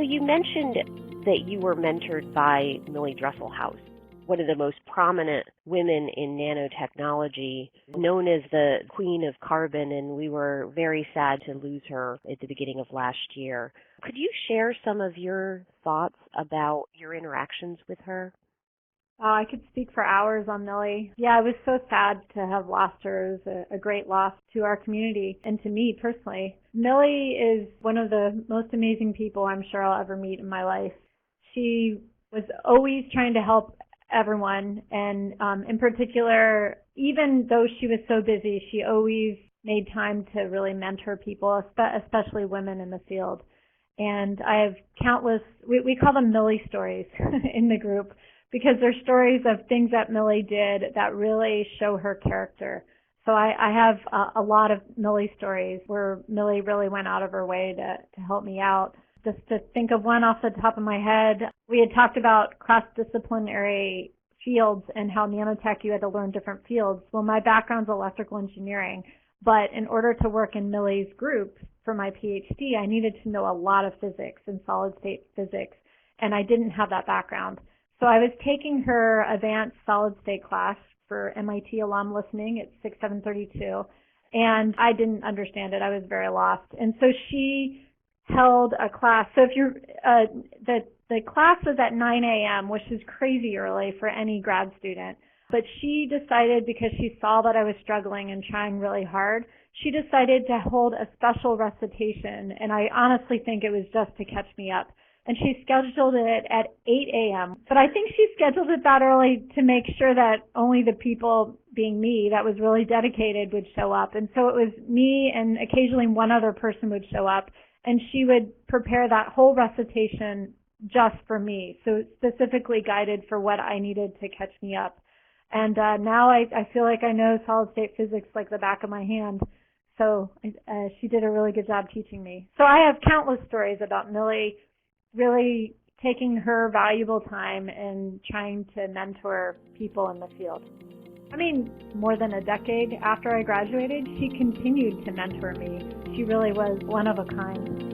you mentioned that you were mentored by Millie Dresselhaus, one of the most prominent women in nanotechnology, known as the Queen of Carbon, and we were very sad to lose her at the beginning of last year. Could you share some of your thoughts about your interactions with her? I could speak for hours on Millie. Yeah, I was so sad to have lost her. It was a great loss to our community and to me personally. Millie is one of the most amazing people I'm sure I'll ever meet in my life. She was always trying to help everyone, and in particular, even though she was so busy, she always made time to really mentor people, especially women in the field. And I have countless, we call them Millie stories in the group, because they're stories of things that Millie did that really show her character. So I have a lot of Millie stories where Millie really went out of her way to help me out. Just to think of one off the top of my head, we had talked about cross-disciplinary fields and how nanotech, you had to learn different fields. Well, my background's electrical engineering, but in order to work in Millie's group for my PhD, I needed to know a lot of physics and solid-state physics, and I didn't have that background. So I was taking her advanced solid-state class for MIT alum listening at 6732, and I didn't understand it. I was very lost. And so she held a class. So if you're, the class was at 9 a.m., which is crazy early for any grad student. But she decided, because she saw that I was struggling and trying really hard, she decided to hold a special recitation, and I honestly think it was just to catch me up. And she scheduled it at 8 a.m. But I think she scheduled it that early to make sure that only the people, being me, that was really dedicated would show up. And so it was me, and occasionally one other person would show up, and she would prepare that whole recitation just for me, so specifically guided for what I needed to catch me up. And now I feel like I know solid-state physics like the back of my hand. So she did a really good job teaching me. So I have countless stories about Millie really taking her valuable time and trying to mentor people in the field. I mean, more than a decade after I graduated, she continued to mentor me. She really was one of a kind.